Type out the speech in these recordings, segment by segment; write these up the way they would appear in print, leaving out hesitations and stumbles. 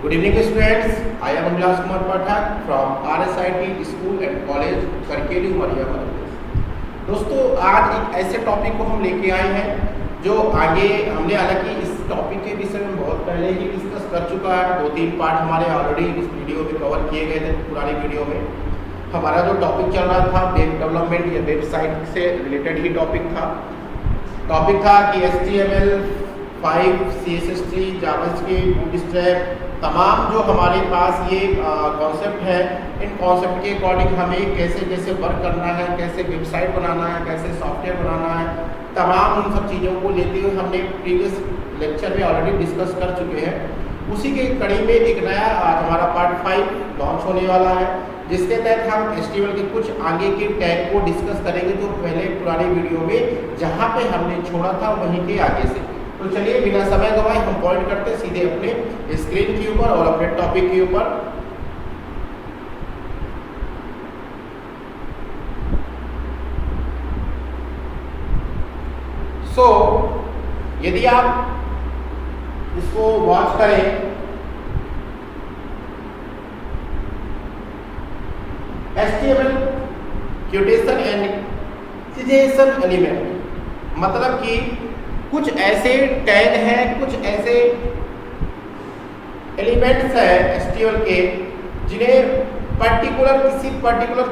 Good evening students, I am Amlas Kumar Pathak from RSIT School and College Karkeli Umaria Madhya Pradesh. दोस्तों आज एक ऐसे topic को हम लेके आए हैं जो आगे हमने हालांकि इस टॉपिक के विषय में बहुत पहले ही डिस्कस कर चुका है। 2-3 पार्ट हमारे ऑलरेडी इस वीडियो में कवर किए गए थे। पुरानी वीडियो में हमारा जो टॉपिक चल रहा था वेब डेवलपमेंट या वेबसाइट से रिलेटेड ही टॉपिक था कि HTML5, CSS3, जावास्क्रिप्ट, बूटस्ट्रैप तमाम जो हमारे पास ये कॉन्सेप्ट है, इन कॉन्सेप्ट के अकॉर्डिंग हमें कैसे वर्क करना है, कैसे वेबसाइट बनाना है, कैसे सॉफ्टवेयर बनाना है, तमाम उन सब चीज़ों को लेते हुए हमने प्रीवियस लेक्चर में ऑलरेडी डिस्कस कर चुके हैं। उसी के कड़ी में एक नया आज हमारा पार्ट 5 लॉन्च होने वाला है, जिसके तहत हम HTML के कुछ आगे के टैग को डिस्कस करेंगे जो पहले पुरानी वीडियो में जहाँ पे हमने छोड़ा था वहीं के आगे से। तो चलिए बिना समय गवाए हम पॉइंट करते हैं सीधे अपने स्क्रीन के ऊपर और अपने टॉपिक के ऊपर। यदि आप इसको वॉच करें HTML क्यूटेशन एंड सिजेशन एलिमेंट मतलब कि कुछ ऐसे टैग हैं, कुछ ऐसे एलिमेंट्स हैं HTML के जिन्हें किसी पर्टिकुलर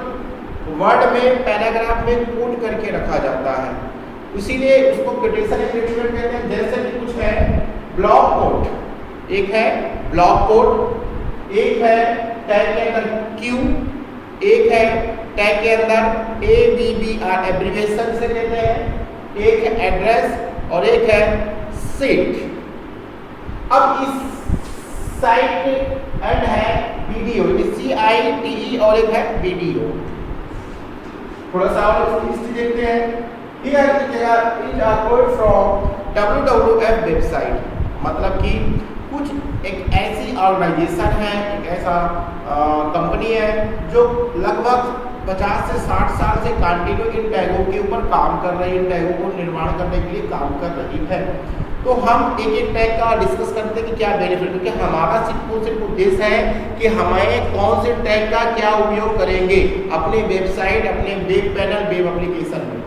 वर्ड में पैराग्राफ में कोड करके रखा जाता है, इसीलिए उसको क्यूटेशन एलिमेंट कहते हैं। जैसे कि कुछ है ब्लॉक कोड, एक है ब्लॉक कोड, एक है टैग के अंदर क्यू, एक है टैग के अंदर ABBR एब्रिविएशन से लेते हैं, एक है एड्रेस और एक है सीट। अब इस साइट एंड है वीडियो, CITE और एक है वीडियो। थोड़ा सा और इसकी देखते हैं। Here is a code from WWF website, मतलब कि कुछ एक ऐसी ऑर्गेनाइजेशन है, एक ऐसा कंपनी है जो लगभग 50 से 60 साल से कंटिन्यू इन टैगों के ऊपर काम कर रही है, इन टैगों को निर्माण करने के लिए काम कर रही है। तो हम एक टैग का डिस्कस करते हैं कि क्या बेनिफिट, क्योंकि हमारा सिर्फ उद्देश्य है कि हमें कौन से टैग का क्या उपयोग करेंगे अपने वेबसाइट, अपने वेब पैनल, वेब एप्लीकेशन में।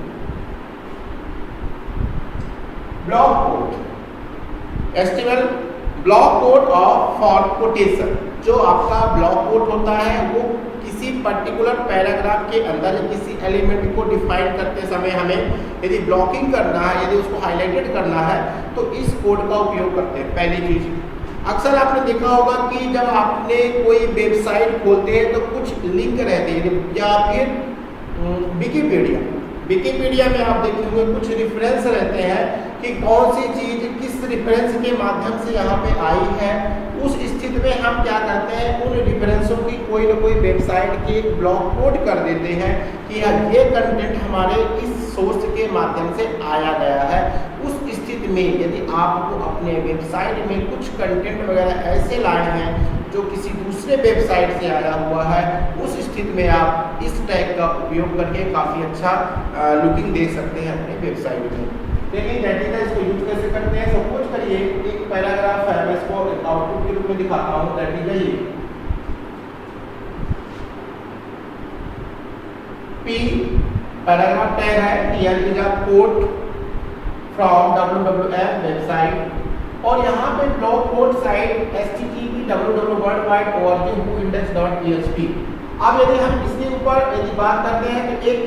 Block code HTML block code of for quotation, जो आपका ब्लॉक कोड होता है वो किसी पर्टिकुलर पैराग्राफ के अंदर किसी एलिमेंट को डिफाइन करते समय हमें यदि ब्लॉकिंग करना है, यदि उसको हाईलाइटेड करना है तो इस कोड का उपयोग करते हैं। पहली चीज, अक्सर आपने देखा होगा कि जब आपने कोई वेबसाइट खोलते हैं तो कुछ लिंक रहते हैं, या फिर विकिपीडिया में आप देखेंगे कुछ रेफरेंस रहते हैं कि कौन सी चीज किस रेफरेंस के माध्यम से यहाँ पे आई है। उस स्थिति में हम क्या करते हैं, उन रेफरेंसों की कोई ना कोई वेबसाइट के ब्लॉक कोड कर देते हैं कि ये कंटेंट हमारे इस सोर्स के माध्यम से आया गया है। उस स्थिति में यदि आपको अपने वेबसाइट में कुछ कंटेंट वगैरह ऐसे लाए हैं जो किसी दूसरे वेबसाइट से आया हुआ है, उस स्थिति में आप इस टैग का उपयोग करके काफ़ी अच्छा लुकिंग दे सकते हैं अपने वेबसाइट में। लेकिन डेटा इसको यूज कैसे करते हैं, सपोज करिए एक पैराग्राफ है, मैं इसको आउटपुट के रूप में दिखाता हूँ। दैट इज ये P पैराग्राफ टैग है, here is a quote from WWF website, और यहाँ पे block code site http www.worldwideindex.php। अब यदि हम इसके ऊपर यदि बात करते हैं तो एक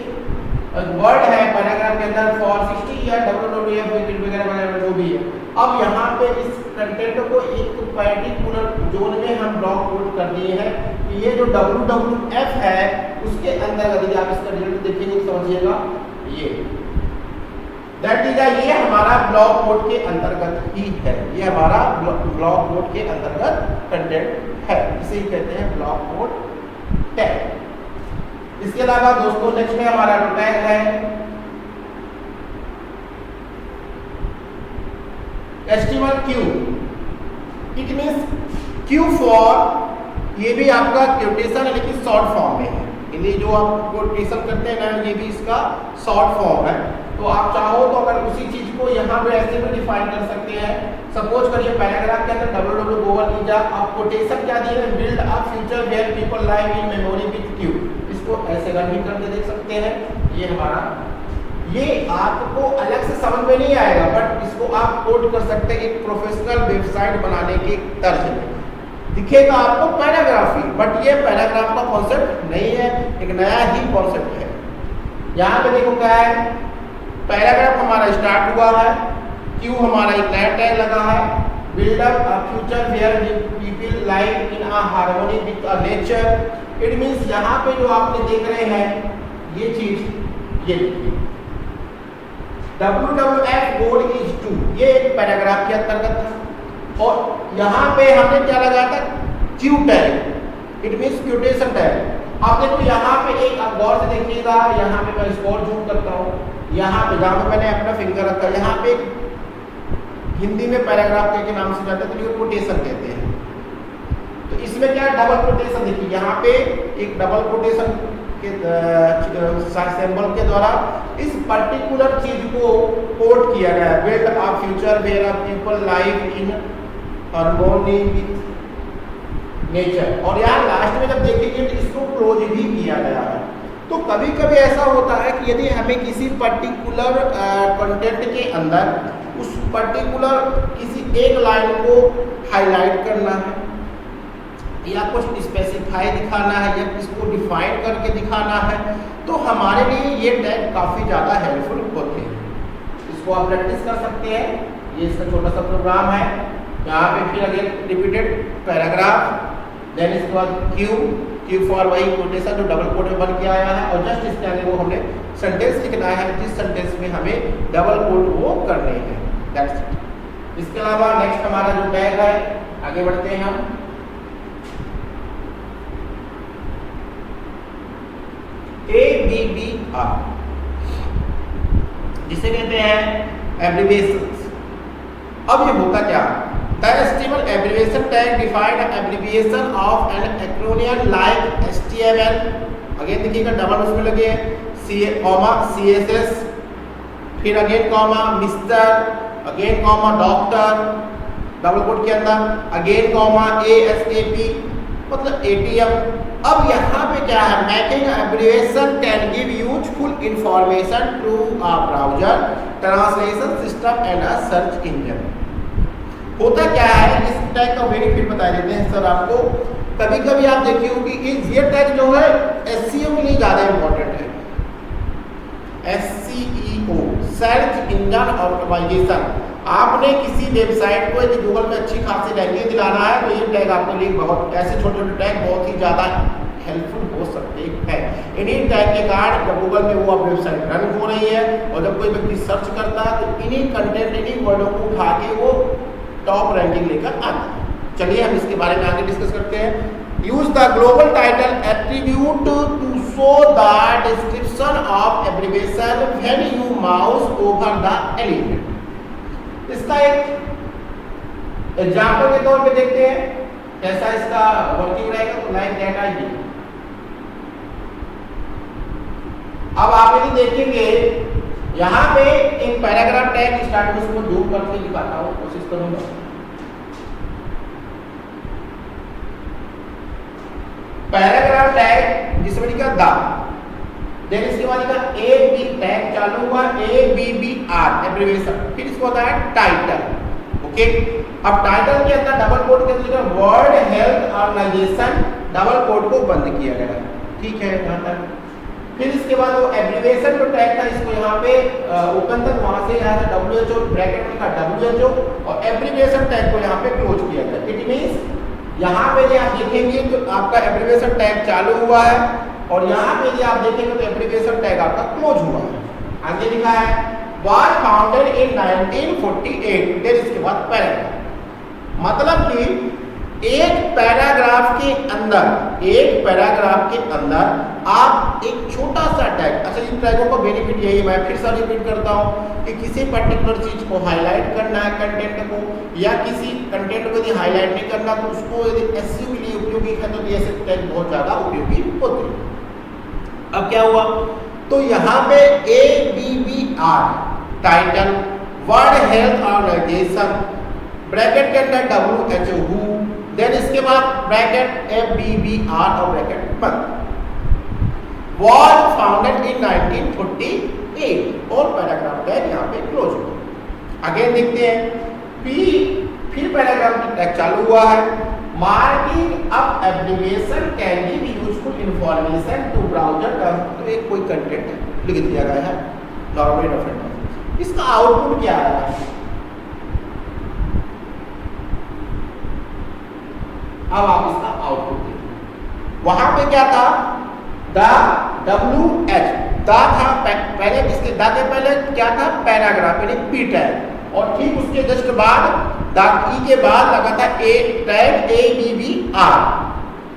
वर्ड है पैराग्राफ के अंदर फॉर 60 या WWF वगैरह जो भी है। अब यहाँ पे इस कंटेंट को एक पर्टिकुलर जोन में हम ब्लॉक कोड कर दिए हैं कि ये जो WWF है उसके अंदर यदि आप इसका रिजल्ट देखेंगे समझिएगा, ये दैट इज ये हमारा ब्लॉक कोड के अंतर्गत ही है, ये हमारा ब्लॉक कोड के अंतर्गत कंटेंट है, इसे ही कहते हैं ब्लॉक कोड टैग। इसके अलावा दोस्तों नेक्स्ट में हमारा टैग है HTML Q. It means Q for, ये भी आपका क्यूटेशन है लेकिन शॉर्ट फॉर्म में है। हिंदी जो आप कोटेशन करते हैं ना, ये भी इसका शॉर्ट फॉर्म है। तो आप चाहो तो अगर उसी चीज को यहाँ पे ऐसे भी डिफाइन कर सकते हैं। सपोज करिए पैराग्राफ के अंदर www गोवर कीजिए, आप कोटेशन क्या दिए हैं, build a future where people live in memory with Q. इसको ऐसे रन भी करके देख सकते हैं। ये हमारा, ये आपको अलग से समझ में नहीं आएगा, बट इसको आप कोड कर सकते हैं एक प्रोफेशनल वेबसाइट बनाने के तर्ज में। दिखेगा आपको पैराग्राफी, बट ये पैराग्राफ का कॉन्सेप्ट नहीं है, एक नया ही कॉन्सेप्ट है। यहाँ पे देखो क्या है, पैराग्राफ हमारा स्टार्ट हुआ है, क्यू हमारा एक नया टैग लगा है, build up a future where people live in a harmony with a nature. It means यहाँ पे जो आपने देख रहे हैं ये चीज, ये WWF गोल इज टू, ये एक पैराग्राफ के अंतर्गत था। और यहाँ पे हमने क्या लगाया था, Q tag, it means quotation tag. आप देखो यहाँ पे एक, आप गौर से देखिएगा, यहाँ पे मैं इसको और जूम करता हूँ, यहाँ पे जहाँ पे मैंने अपना फिंगर रखा, यहाँ पे हिंदी में पैराग्राफ के नाम से जाते हैं, तो कोटेशन कहते हैं। तो इसमें क्या डबल कोटेशन, देखिए यहाँ पे एक डबल कोटेशन के सिंबल के द्वारा इस पर्टिकुलर चीज को कोट किया गया है, build a future where a people live in harmony with nature. और यार लास्ट में जब देखेंगे तो इसको क्लोज भी किया गया है। तो कभी कभी ऐसा होता है कि यदि हमें किसी पर्टिकुलर कंटेंट के अंदर उस पर्टिकुलर किसी एक लाइन को हाईलाइट करना है, या कुछ स्पेसिफाई दिखाना है, या इसको डिफाइन करके दिखाना है, तो हमारे लिए ये टैग काफ़ी ज़्यादा हेल्पफुल होते हैं। इसको आप प्रैक्टिस कर सकते हैं। ये इसका छोटा सा प्रोग्राम है। यहाँ पे फिर अगेन रिपीटेड पैराग्राफ, देन इसके बाद क्यू फॉर वही कोटेशन जो डबल कोट में बन के आया है, और जस्ट इसके आगे वो हमने सेंटेंस लिखना है जिस सेंटेंस में हमें डबल कोट वो करने हैं। That's it. इसके अलावा नेक्स्ट हमारा जो टैग है, आगे बढ़ते हैं हम। ABBR, जिसे कहते हैं एब्रिविएशंस। अब ये होता क्या, The HTML abbreviation tag define abbreviation of an acronym like HTML, again देखिएगा डबल उसमें लगे CSS, फिर again comma mister, again comma doctor, double quote के अंदर अगेन कॉमा ASAP मतलब ATM। अब यहाँ पे क्या है, making abbreviation can give useful information to a browser, translation system and a search engine. होता क्या है, इस टैग का बेनिफिट बता देते हैं सर आपको। कभी कभी आप देखिए होगी ये टैग जो है SEO के लिए ज़्यादा इंपॉर्टेंट है। SEO search engine optimisation. आपने किसी वेबसाइट को यदि गूगल में अच्छी खासी रैंकिंग दिलाना है तो ये टैग आपके लिए बहुत, ऐसे छोटे छोटे टैग बहुत ही ज़्यादा हेल्पफुल हो सकते हैं। इन्हीं टैग के कारण जब गूगल में वो वेबसाइट रन हो रही है और जब कोई व्यक्ति सर्च करता है तो इन्हीं कंटेंट, इन्हीं वर्डों को उठा के वो टॉप रैंकिंग लेकर आता है। चलिए हम इसके बारे में आगे डिस्कस करते हैं। Use the global title attribute to show the description of abbreviation when you mouse over the element. इसका एक एग्जांपल के तौर पे देखते हैं कैसा इसका वर्किंग रहेगा। तो लाइक दैट आई डी। अब आप यदि देखेंगे यहाँ पे एक पैराग्राफ टैग स्टार्ट में उसको जूम करके दिखाता हूँ, कोशिश करूंगा। पैराग्राफ टैग जिसमें लिखा द, देन इसके बाद लिखा AB टैग चालू हुआ ABBR एब्रिविएशन, फिर इसको होता है टाइटल। ओके, अब टाइटल के अंदर डबल कोट के अंदर world health organisation, double quote को बंद किया गया। ठीक है यहाँ तक। फिर इसके बाद वो एब्रिविएशन जो टैग था इसको यहाँ पे ओपन तक, वहां से यहाँ से WHO ब्रैकेट में लिखा WHO और एब्रिविएशन टैग को यहाँ पे क्लोज किया गया। इट मींस यहाँ पे यदि आप देखेंगे तो आपका एब्रिविएशन टैग चालू हुआ है और यहाँ पे यदि आप देखेंगे तो एब्रिविएशन टैग आपका क्लोज हुआ है। आगे लिखा है was founded in 1948, फिर इसके बाद पैराग्राफ। मतलब कि एक पैराग्राफ के अंदर आप एक छोटा सा टैग, अच्छा इन टैगों का बेनिफिट यही है, मैं फिर से रिपीट करता हूँ कि किसी पर्टिकुलर चीज को हाईलाइट करना है कंटेंट को, या किसी कंटेंट को यदि हाईलाइट नहीं करना तो उसको यदि SEO के लिए उपयोगी है तो ऐसे टैग बहुत ज़्यादा उपयोगी होते हैं। अब क्या हुआ, तो यहाँ पे ABBR title world health organisation bracket के अंदर WHO, देन इसके बाद ब्रैकेट FBBR और ब्रैकेट बंद, वॉज फाउंडेड इन 1948 और पैराग्राफ टैग यहाँ पे क्लोज हुआ। अगेन देखते हैं फिर पैराग्राफ टैग चालू हुआ है, marking up abbreviation can give useful information to browser, तो एक कोई कंटेंट लिख दिया गया है नॉर्मली रेफरेंस। इसका आउटपुट क्या आया है, अब आप इसका आउटपुट देखिए। वहां पे क्या था, WH दा था पहले, इसके दा के पहले क्या था, पैराग्राफ यानी पी टैग, और ठीक उसके जस्ट बाद दा ई के बाद लगा था ए टैग ABBR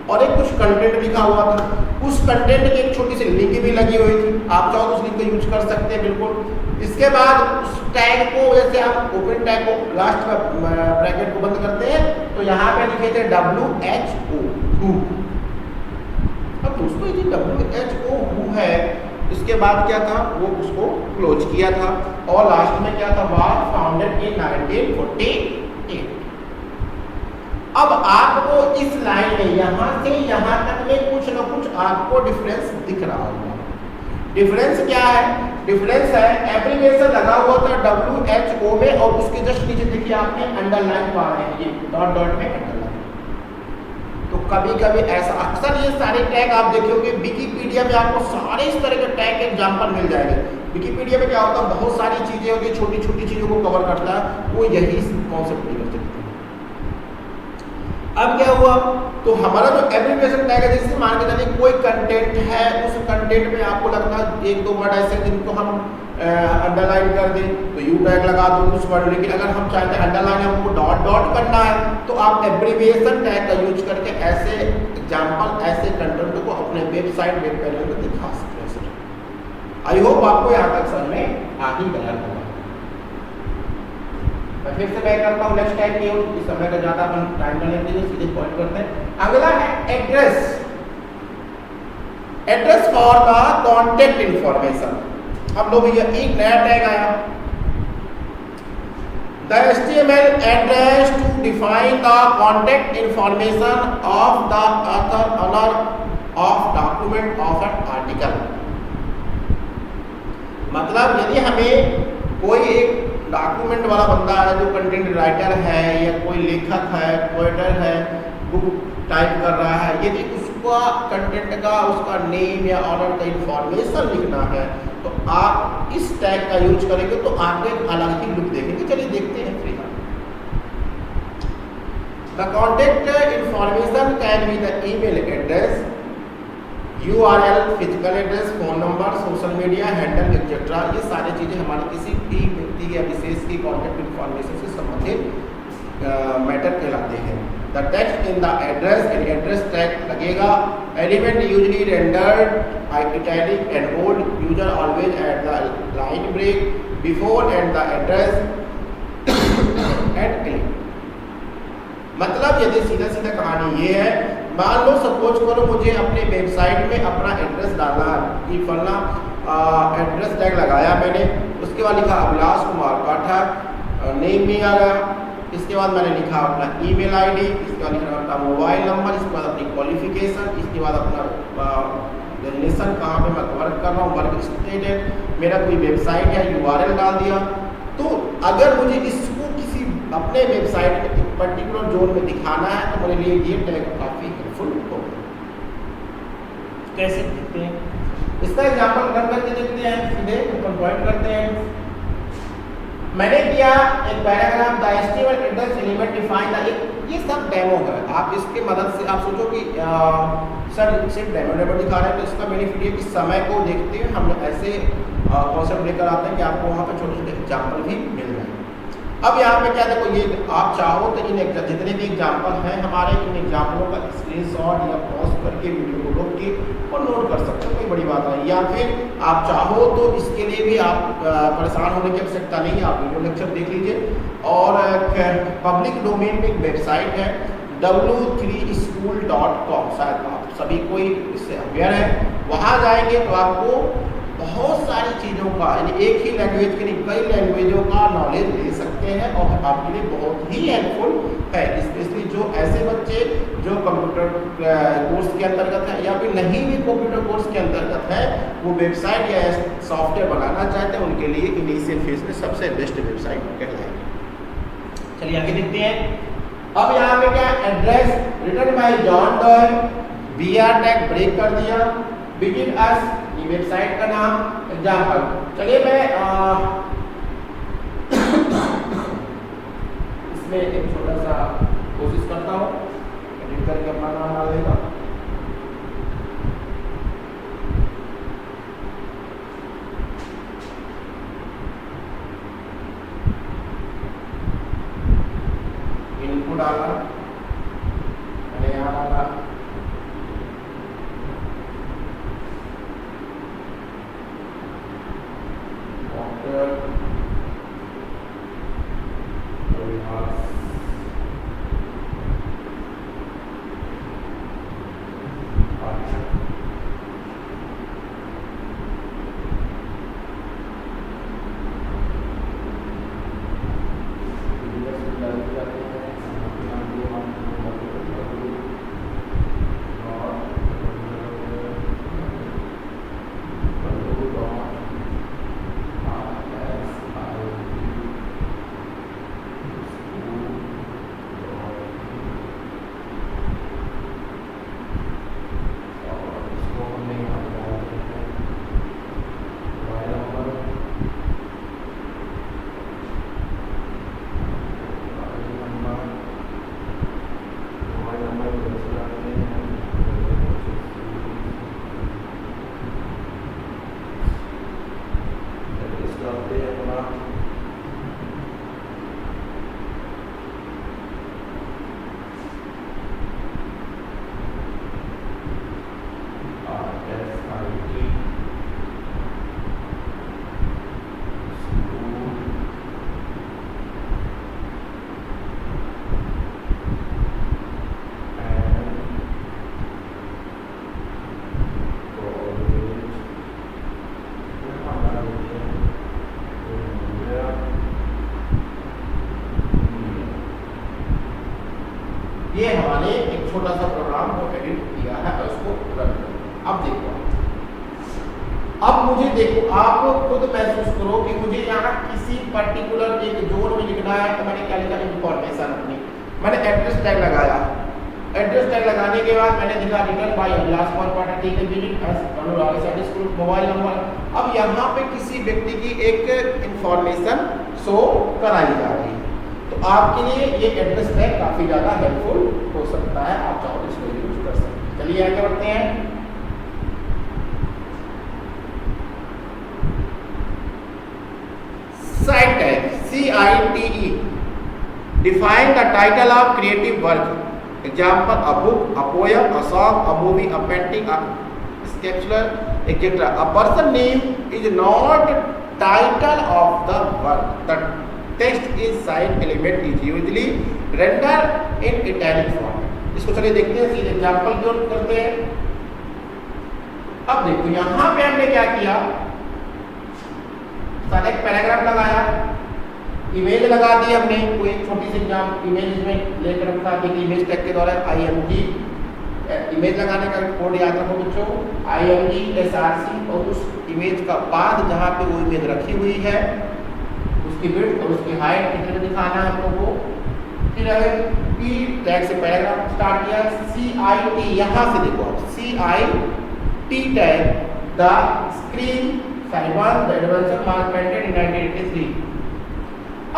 और एक कुछ कंटेंट लिखा हुआ था। उस कंटेंट की एक छोटी सी लिंक भी लगी हुई थी, आप चाहो तो उस लिंक को यूज कर सकते हैं बिल्कुल। इसके बाद उस टैग को, जैसे आप ओपन टैग को लास्ट का ब्रैकेट को बंद करते हैं तो यहाँ पे लिखे थे WHO। अब दोस्तों ये WHO है, इसके बाद क्या था, वो उसको क्लोज किया था और लास्ट में क्या था, वाज फाउंडेड इन 1948। अब आपको इस लाइन में यहाँ से यहाँ तक में कुछ ना कुछ आपको डिफरेंस दिख रहा होगा। डिफरेंस क्या है, डिफरेंस है एब्रिविएशन लगा हुआ था WHO में और उसके जस्ट नीचे देखिए आपने अंडरलाइन पा रहे हैं, ये डॉट डॉट में अंडरलाइन। तो कभी कभी ऐसा, अक्सर ये सारे टैग आप देखोगे विकिपीडिया में आपको सारे इस तरह के टैग के एग्जाम्पल मिल जाएंगे। विकिपीडिया में क्या होता है, बहुत सारी चीजें होती है, छोटी छोटी चीजों को कवर करता है, वो यही कॉन्सेप्ट नहीं कर सकते। अब क्या हुआ, तो हमारा जो एब्रिविएशन टैग है, जैसे मान के चलिए कोई कंटेंट है, उस कंटेंट में आपको लगता है एक दो वर्ड ऐसे जिनको हम अंडरलाइन कर दें तो यू टैग लगा दो उस वर्ड, लेकिन अगर हम चाहते हैं अंडरलाइन हमको डॉट डॉट करना है तो आप एब्रिविएशन टैग का यूज करके ऐसे एग्जाम्पल, ऐसे कंटेंट को अपने वेबसाइट वेब पेज में दिखा सकते हैं। आई होप आपको यहाँ तक समझ में आ ही गया होगा। मैं फिर से बैक करता हूँ नेक्स्ट टाइम की ओर, इस समय का ज़्यादा अपन टाइम न लेते हैं, सीधे पॉइंट करते हैं। अगला है address, address for the contact information. अब लो भैया एक नया टैग आया, the HTML address to define the contact information of the author of document of an article। मतलब यदि हमें कोई एक डॉक्यूमेंट वाला बंदा है जो कंटेंट राइटर है या कोई लेखक है, पोएटर है, बुक टाइप कर रहा है, यदि उसका कंटेंट का उसका नेम या ऑनर का इंफॉर्मेशन लिखना है तो आप इस टैग का यूज करेंगे तो आपको एक अलग ही लुक देखेंगे। चलिए देखते हैं फिर। The contact information can be the email address, URL, physical address, phone number, social media handle etcetera. ये सारी चीज़ें हमारे किसी भी व्यक्ति या विशेष की कॉन्टैक्ट इन्फॉर्मेशन से संबंधित मैटर कहलाते हैं। The text in the address, address tag लगेगा। Element usually rendered italic and bold, user always at the line break before and the address and click। मतलब यदि सीधा सीधा कहानी ये है, मान लो सपोज करो मुझे अपने वेबसाइट में अपना एड्रेस डालना है कि फलना एड्रेस टैग लगाया मैंने, उसके बाद लिखा अभिलाष कुमार पाठक, नेम भी आ गया, इसके बाद मैंने लिखा अपना ईमेल आईडी, इसके बाद लिखा अपना मोबाइल नंबर, इसके बाद अपनी क्वालिफिकेशन, इसके बाद अपना डेजिग्नेशन कहाँ पे मैं वर्क कर रहा हूँ, वर्क स्टेटस, मेरा कोई वेबसाइट या URL डाल दिया। तो अगर मुझे इसको किसी अपने वेबसाइट में एक पर्टिकुलर जोन में दिखाना है तो मेरे लिए ये टैग काफ़ी हेल्पफुल होगा। कैसे देखते हैं, इसका एग्जाम्पल रन करके देखते हैं, सीधे अपन पॉइंट करते हैं। मैंने किया एक paragraph, the HTML address element define the, ये सब डेमो है, आप इसके मदद से आप सोचो कि सर सिर्फ डेमो दिखा रहे हैं तो इसका बेनिफिट ये कि समय को देखते हुए हम ऐसे कॉन्सेप्ट लेकर आते हैं कि आपको वहाँ पे छोटे छोटे एग्जाम्पल भी मिल जाए। अब यहाँ पे क्या देखो, ये आप चाहो तो इन जितने भी एग्जाम्पल हैं हमारे, इन एग्जाम्पलों का स्क्रीनशॉट या पॉज करके वीडियो को रोक के और नोट कर सकते हो, कोई बड़ी बात नहीं। या फिर आप चाहो तो इसके लिए भी आप परेशान होने की आवश्यकता नहीं है, आप वीडियो लेक्चर देख लीजिए। और पब्लिक डोमेन में एक वेबसाइट है w3school.com, शायद आप सभी कोई इससे अवेयर है, वहाँ जाएंगे तो आपको बहुत सारी चीज़ों का, यानी एक ही लैंग्वेज के नहीं कई लैंग्वेजों का नॉलेज ले सकते हैं और आपके लिए बहुत ही हेल्पफुल है। स्पेशली जो ऐसे बच्चे जो कंप्यूटर कोर्स के अंतर्गत है या फिर नहीं भी कंप्यूटर कोर्स के अंतर्गत है, वो वेबसाइट या सॉफ्टवेयर बनाना चाहते हैं, उनके लिए इनिशियल फेज में सबसे बेस्ट वेबसाइट कहलाएगी। चलिए आगे देखते हैं। अब यहाँ पे क्या address written by John Doe, BR tag break कर दिया, बिगिन अस ये वेबसाइट का नाम, एग्जाम्पल। चलिए मैं इसमें एक छोटा सा कोशिश करता हूँ, एडिट करके अपना नाम डाल देगा। इनको डाला मैंने, यहाँ डाला ये हमारे एक छोटा सा प्रोग्राम को एडिट किया है और उसको रन करो। अब देखो, अब मुझे देखो, आप खुद महसूस करो कि मुझे यहाँ किसी पर्टिकुलर एक जोन में लिखना है, तो मैंने क्या लिखा, इंफॉर्मेशन अपनी, मैंने एड्रेस टैग लगाया। एड्रेस टैग लगाने के बाद मैंने लिखा रिटर्न बाय अभिलाष कॉर्पोरेट ठीक है, विजिट अनुराग स्कूल, मोबाइल नंबर। अब यहाँ पे किसी व्यक्ति की एक इंफॉर्मेशन शो कराई जा रही है, तो आपके लिए ये एड्रेस टैग काफी ज्यादा हेल्पफुल हो सकता है, आप चाहो इसको यूज कर सकते हैं। चलिए आगे बढ़ते हैं। Site tag CITE define the title of creative work, example a book, a poem, a song, a movie, a painting, a sculpture etcetera. A person name is not title of the work, the text is side element is usually render in italic form. इसको चलिए देखते हैं, सीधे example की ओर करते हैं। अब देखो यहाँ पे हमने क्या किया, एक पैराग्राफ लगाया, इमेज लगा दी हमने, कोई छोटी सी इमेज में लेकर रखा, इमेज टैग के द्वारा IMG इमेज लगाने का कोड याद रखो बच्चों, IMG SRC, और उस इमेज का बाद जहाँ पे वो इमेज रखी हुई है उसकी विड्थ और उसकी हाइट कितने दिखाना है हम लोगों को। फिर अगर P टैग से पैराग्राफ स्टार्ट किया, CIT, यहाँ से देखो आप CIT tag the screen Simon the adventure mark painted in 1983।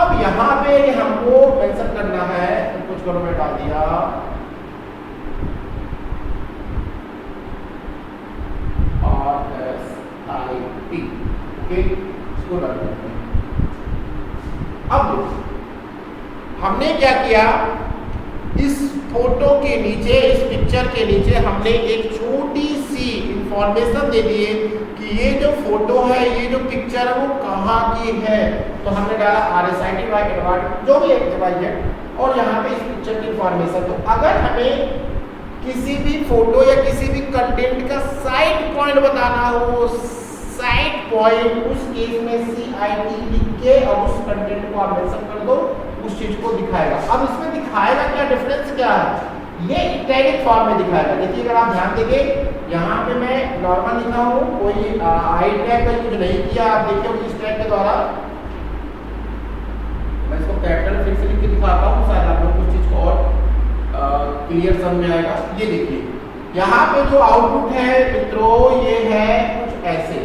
अब यहाँ पे हमको मेंशन करना है, तो कुछ करो मैं डाल दिया RSIT, ओके, इसको डाल देते हैं। अब हमने क्या किया, इस फोटो के नीचे, इस पिक्चर के नीचे हमने एक छोटी सी इंफॉर्मेशन दे दी है कि ये जो फोटो है, ये जो पिक्चर है वो कहाँ की है। तो हमने डाला RSIT बाय एडवर्ड, जो भी एक डिवाइस है, और यहाँ पे इस पिक्चर की इंफॉर्मेशन। तो अगर हमें किसी भी फोटो या किसी भी कंटेंट का साइड पॉइंट बताना हो, साइड पॉइंट उस केस में CIT लिख के और उस कंटेंट को आप मेंशन कर दो, उस चीज को दिखाएगा। अब इसमें दिखाएगा क्या, डिफरेंस क्या है, ये इटैलिक फॉर्म में दिखाएगा। देखिए अगर आप ध्यान देंगे यहाँ पे मैं नॉर्मल लिखा हूँ, कोई आई टैग का यूज नहीं किया। आप देखिए इस टैग के द्वारा मैं इसको कैपिटल फिर से लिख के दिखाता हूँ, शायद आप लोग कुछ चीज को और क्लियर समझ में आएगा। ये देखिए यहाँ पे जो आउटपुट है मित्रों, ये है कुछ ऐसे,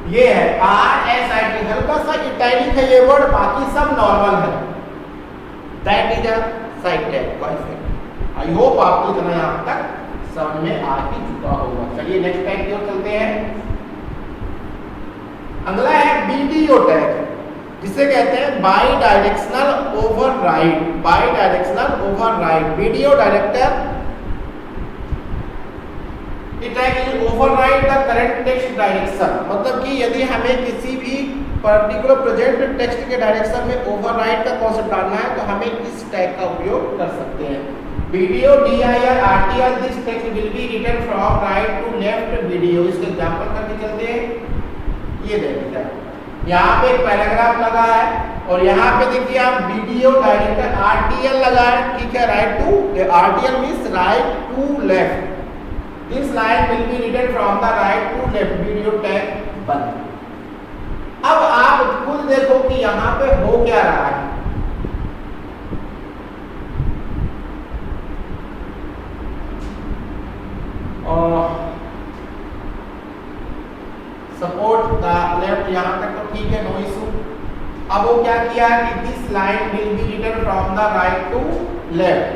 ये है RSIT, हल्का सा इटैलिक है ये वर्ड, बाकी सब नॉर्मल है। That is a side tag का इफेक्ट। आई होप आपको इतना यहाँ तक समझ में आ ही चुका होगा। चलिए नेक्स्ट टैग की ओर चलते हैं। अगला है वीडियो टैग, जिसे कहते हैं by directional override. By directional override, video director it can override the current text direction. मतलब कि यदि हमें किसी भी पर्टिकुलर प्रेजेंट टेक्स्ट के डायरेक्शन में ओवरराइड का कॉन्सेप्ट डालना है तो हमें इस टैग का उपयोग कर सकते हैं। Video dir RTL, this text will be written from right to left video. इसके एग्जांपल करके चलते हैं। ये देखिए यहाँ पे एक पैराग्राफ लगा है और यहाँ पे देखिए आप वीडियो डायरेक्टर RTL लगा है, ठीक है, right to, RTL means right to left. This line will be written from the right to left, video tag बंद। अब आप खुद देखो कि यहाँ पे हो क्या रहा है। सपोर्ट द लेफ्ट, यहाँ तक तो ठीक है, नो इशू। अब वो क्या किया कि this line will be written from the right to left.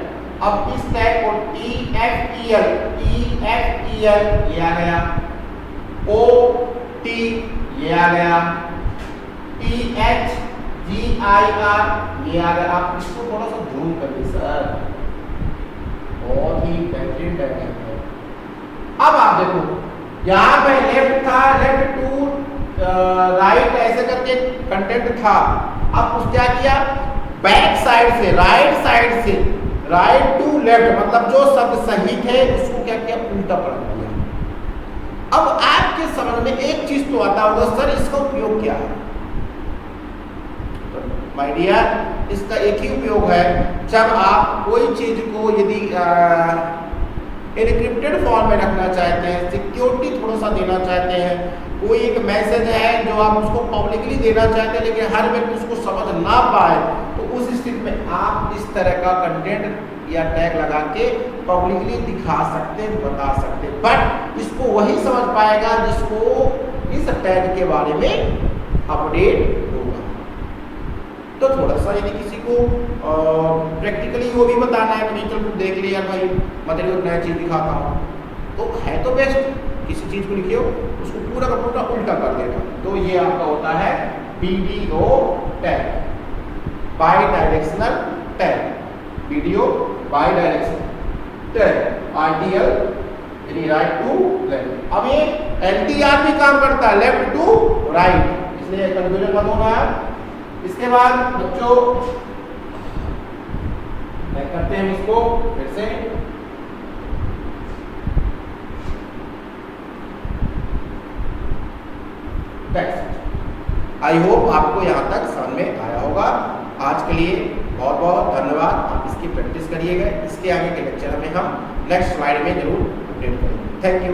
अब इस टैग को TFEL ये आ गया, OT ये आ गया, THGIR ये आ गया। आप इसको थोड़ा सा जूम कर दी सर, बहुत ही बेहतरीन टैग है। अब आप देखो यहाँ पे लेफ्ट था, लेफ्ट टू राइट ऐसे करके कंटेंट था। अब उस क्या किया, बैक साइड से, राइट साइड से राइट टू लेफ्ट, मतलब जो शब्द सही थे उसको क्या किया, उल्टा पलट दिया। अब आपके समझ में एक चीज तो आता होगा, सर इसका उपयोग क्या है। तो माय डियर, इसका एक ही उपयोग है, जब आप कोई चीज को यदि एनक्रिप्टेड फॉर्म में रखना चाहते हैं, सिक्योरिटी थोड़ा सा देना चाहते हैं, कोई एक मैसेज है जो आप उसको पब्लिकली देना चाहते हैं लेकिन हर व्यक्ति उसको समझ ना पाए, तो उस स्थिति में आप इस तरह का कंटेंट या टैग लगा के पब्लिकली दिखा सकते हैं, बता सकते हैं। बट इसको वही समझ पाएगा जिसको इस टैग के बारे में अपडेट होगा। तो थोड़ा सा यदि किसी को प्रैक्टिकली वो भी बताना है कि नहीं चल देख लिया भाई, मतलब नया चीज़ दिखाता हूँ, तो है तो बेस्ट, किसी चीज़ को लिखियो उसको पूरा का पूरा उल्टा कर देगा। तो ये आपका होता है video tag, by directional tag, video by directional tag, RTL यानी राइट टू लेफ्ट। अब ये LTR भी काम करता है, लेफ्ट टू राइट, इसलिए कंफ्यूजन मत होना है। इसके बाद बच्चों करते हैं इसको फिर से, टेक्स्ट। आई होप आपको यहाँ तक समझ में आया होगा। आज के लिए बहुत बहुत धन्यवाद, आप इसकी प्रैक्टिस करिएगा। इसके आगे के लेक्चर में हम नेक्स्ट स्लाइड में जरूर अपडेट करेंगे। Thank you.